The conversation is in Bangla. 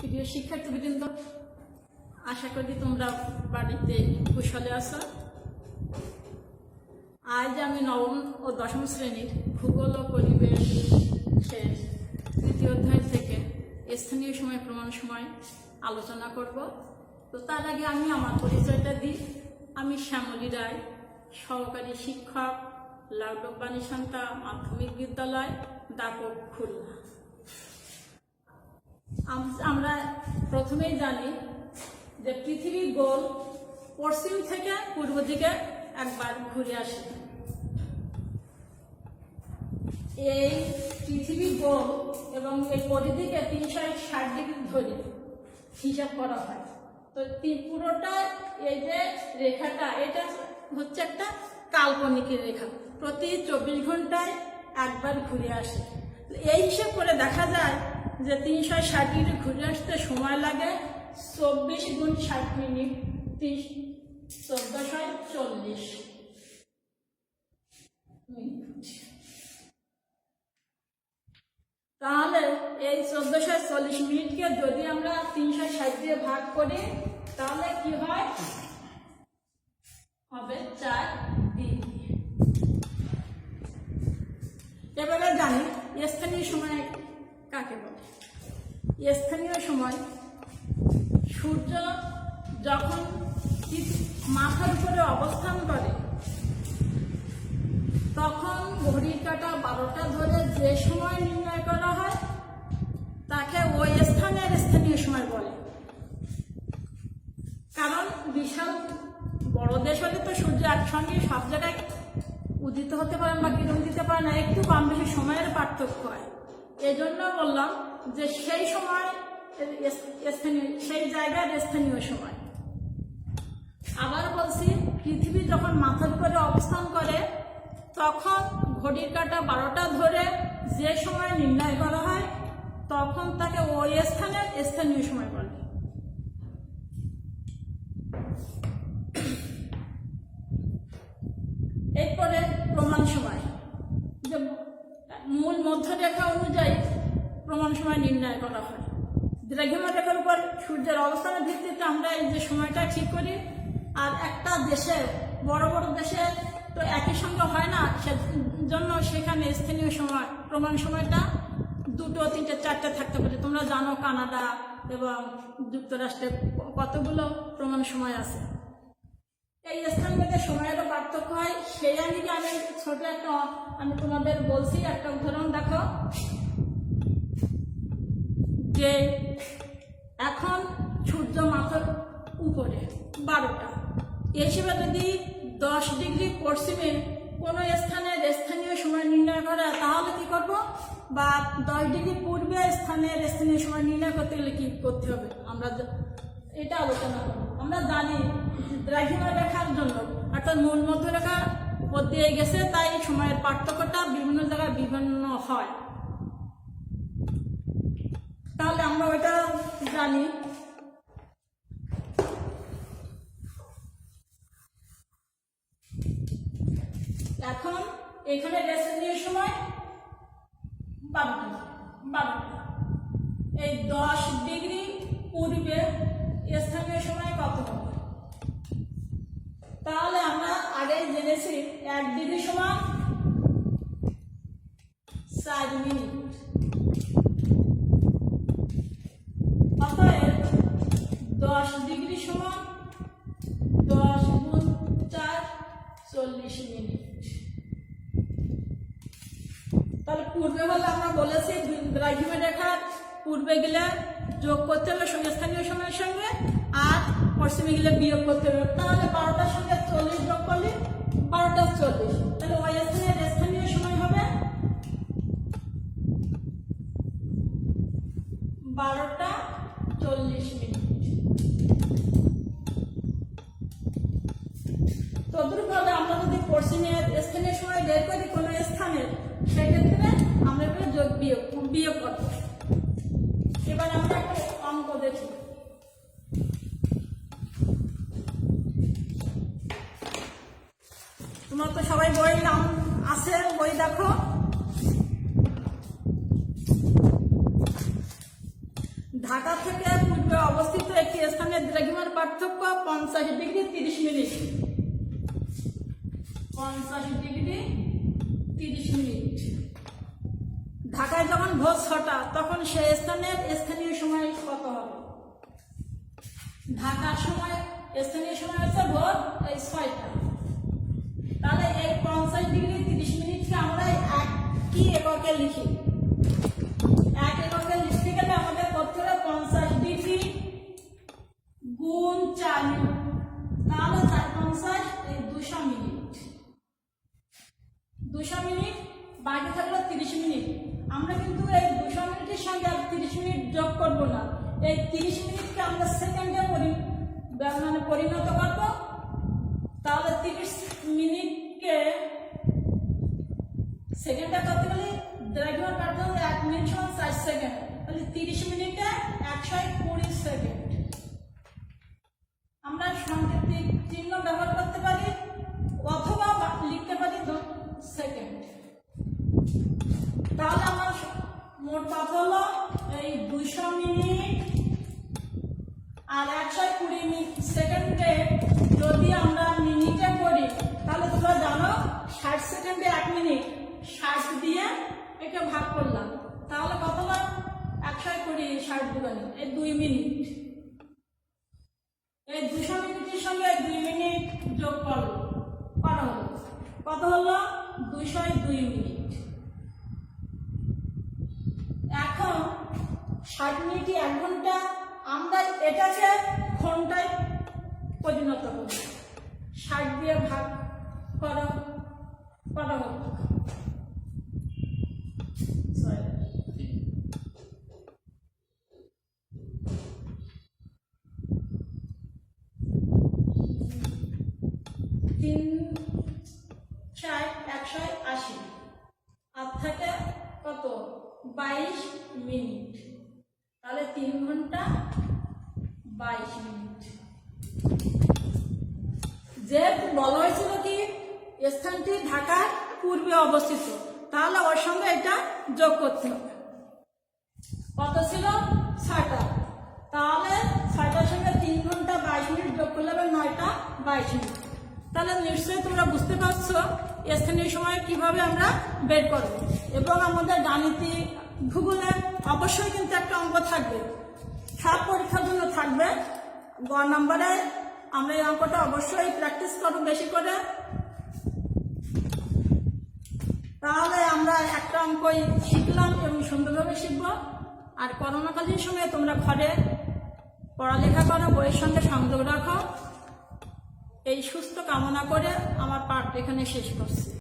প্রিয় শিক্ষার্থীবৃন্দ, আশা করি তোমরা বাড়িতে কুশলে আছো। আজ আমি নবম ও দশম শ্রেণীর ভূগোল ও পরিবেশের তৃতীয় অধ্যায় থেকে স্থানীয় সময় প্রমাণ সময় আলোচনা করব। তো তার আগে আমি আমার পরিচয়টা দিই। আমি শ্যামলী রায়, সহকারী শিক্ষক, লাউডক বাণীশান্তা মাধ্যমিক বিদ্যালয়, দাপক, খুলনা। আমরা প্রথমেই জানি যে পৃথিবী গোল পশ্চিম থেকে পূর্ব দিকে একবার ঘুরে আসে। এই পৃথিবী গোল এবং এই পরিধিকে 360 ডিগ্রি ধরে হিসাব করা হয়। তো পুরোটা এই যে রেখাটা, এটা হচ্ছে একটা কাল্পনিক রেখা, প্রতি 24 ঘন্টায় একবার ঘুরে আসে। এই হিসাব করে দেখা যায় যে 360 ডিগ্রি ঘুরে আসতে সময় লাগে 24 গুণ 60 মিনিট, 1440 মিনিট। তাহলে এই 1440 মিনিটকে যদি আমরা 360 দিয়ে ভাগ করি তাহলে কি হয়? হবে 4 দিন। এবারে জানি স্থানীয় সময় কাকে বলে। স্থানীয় সময় সূর্য যখন মাথার উপরে অবস্থান করে তখন ঘড়ির কাঁটা 12টা ধরে যে সময় নির্ণয় করা হয় তাকে ওই স্থানের স্থানীয় সময় বলে। কারণ বিশাল বড় দেশ হলে তো সূর্য একসঙ্গে সব জায়গায় উদিত হতে পারে বা কিরণ দিতে পারে না, একটু কম বেশি সময়ের পার্থক্য হয়। এই জন্য বললাম যে সেই সময় স্থানীয়, সেই জায়গার স্থানীয় সময়। আবার বলছি, পৃথিবী যখন মাথার উপরে অবস্থান করে তখন ঘড়ির কাঁটা 12টা ধরে যে সময় নির্ণয় করা হয় তখন তাকে ওই স্থানের স্থানীয় সময় বলে। এরপরে প্রমাণ সময়, যে মূল মধ্যরেখা অনুযায়ী প্রমাণ সময় নির্ণয় করা হয়। দ্রাঘিমা রেখার উপর সূর্যের অবস্থানের ভিত্তিতে আমরা এই যে সময়টা ঠিক করি। আর একটা দেশে, বড় বড় দেশে তো একই সঙ্গে হয় না, সেজন্য সেখানে স্থানীয় সময় প্রমাণ সময়টা 2, 3, 4 থাকতে পারে। তোমরা জানো কানাডা এবং যুক্তরাষ্ট্রে কতগুলো প্রমাণ সময় আছে। এই স্থানভেদে সময়েরও পার্থক্য হয়। সেই আঙ্গিকে আমি ছোট একটা আমি তোমাদের বলছি, একটা উদাহরণ দেখো। যে এখন সূর্য মাথার উপরে 12টা, এই হিসেবে যদি 10 ডিগ্রি পশ্চিমে কোনো স্থানের স্থানীয় সময় নির্ণয় করে তাহলে কি করব? বা 10 ডিগ্রি পূর্বে স্থানের স্থানীয় সময় নির্ণয় করতে গেলে কি করতে হবে আমরা এটা আলোচনা করব। আমরা জানি দ্রাঘিমা রেখার জন্য, অর্থাৎ মূল মধ্যরেখা উপর দিয়ে গেছে, তাই সময়ের পার্থক্যটা বিভিন্ন জায়গায় বিভিন্ন হয়। তাহলে আমরা ওইটা জানি। এখন এখানে স্থানীয় সময় 12টা। এই 10 ডিগ্রি পূর্বে স্থানীয় সময় কত হবে? তাহলে আমরা আগে জেনেছি 1 ডিগ্রি সমান 4 মিনিট। অতএব 10 ডিগ্রি সমান 10 গুণ 4, 40 মিনিট। তাহলে পূর্বে বলে আমরা বলেছি দ্রাঘিমা রেখার পূর্বে গেলে যোগ করতে হবে স্থানীয় সময়ের সঙ্গে, আর পশ্চিমে গেলে বিয়োগ করতে হবে। তাহলে 12টার সঙ্গে 40 যোগ করলে 12টা 40। তাহলে ওই স্থানের স্থানীয় সময় হবে 12টা 40 মিনিট। তদ্রূপভাবে আমরা যদি পশ্চিমের স্থানীয় সময় বের করি কোনো স্থানের, সেক্ষেত্রে আমরা যোগ বিয়োগ করব। এবার আমরা একটা অঙ্ক দেখি। তোমার তো সবাই বই নাম আছে, বই দেখো। ঢাকা থেকে পূর্বে অবস্থিত একটি স্থানের দ্রাঘিমার পার্থক্য 50 ডিগ্রি 30 মিনিট। 50 degree 30 minute. ঢাকায় যখন ভোর 6টা তখন সেই স্থানের স্থানীয় সময় কত হবে? ঢাকার সময় স্থানীয় সময় হচ্ছে ভোর 6টা। তাহলে এই 50 ডিগ্রি 30 মিনিটকে আমরা একই এককে লিখি। এক এককে লিখতে গেলে আমাদের করতে হবে 50 ডিগ্রি গুণ 4 মিনিট, তাহলে 4×50 200 মিনিট। 200 মিনিট বাকি থাকলো 30 মিনিট। আমরা কিন্তু এই 200 মিনিটের সঙ্গে আর 30 মিনিট যোগ করব না। এই 30 মিনিটকে আমরা সেকেন্ডে পরিণত করব। তাহলে 30 মিনিটকে সেকেন্ডে করতে গেলে দ্রাঘিমার পার্থক্য 1 মিনিট সমান 4 সেকেন্ড। তাহলে 30 মিনিটে 120 সেকেন্ড। আমরা সাংকেতিক চিহ্ন ব্যবহার করতে পারি অথবা লিখতে পারি সেকেন্ড। তাহলে আমার মোট কথা হলো এই 200 মিনিট আর 120 সেকেন্ডে যদি আমরা মিনিটে করি তাহলে তোমরা জানো 60 সেকেন্ডে 1 মিনিট, 60 দিয়ে একে ভাগ করলাম, তাহলে কত হলো 120 60 দুগুণে এই 2 মিনিট। এই 200 মিনিটের সঙ্গে 2 মিনিট যোগ করা হলো, কত হলো 202 মিনিট। এখন 60 মিনিট 1 ঘন্টা, আমরা এটাকে ঘন্টায় পরিণত করব। 60 দিয়ে ভাগ করা হলো। তিন 180 আর থেকে কত 22 মিনিট, তাহলে 3 ঘন্টা 22 মিনিট। যেহেতু বলা হয়েছিল কি স্থানটি ঢাকার পূর্বে অবস্থিত, তাহলে ওর সঙ্গে এটা যোগ করতে হবে। কত ছিল 6টা, তাহলে 6টার সঙ্গে 3 ঘন্টা 22 মিনিট যোগ করলে হবে 9টা 22 মিনিট। তাহলে নিশ্চয়ই তোমরা বুঝতে পারছো স্থানীয় সময় কিভাবে আমরা বের করব। এবং আমাদের গাণিতিক ভূগোলে অবশ্যই কিন্তু একটা অঙ্ক থাকবে, সব পরীক্ষার জন্য থাকবে। গ নম্বরে আমরা এই অঙ্কটা অবশ্যই প্র্যাকটিস করব বেশি করে। তাহলে আমরা একটা অঙ্কই শিখলাম এবং সুন্দরভাবে শিখবো। আর করোনাকালীন সময়ে তোমরা ঘরে পড়ালেখা করো, বইয়ের সঙ্গে সংযোগ রাখো। এই সুস্থ কামনা করে আমার পাঠ এখানে শেষ করছি।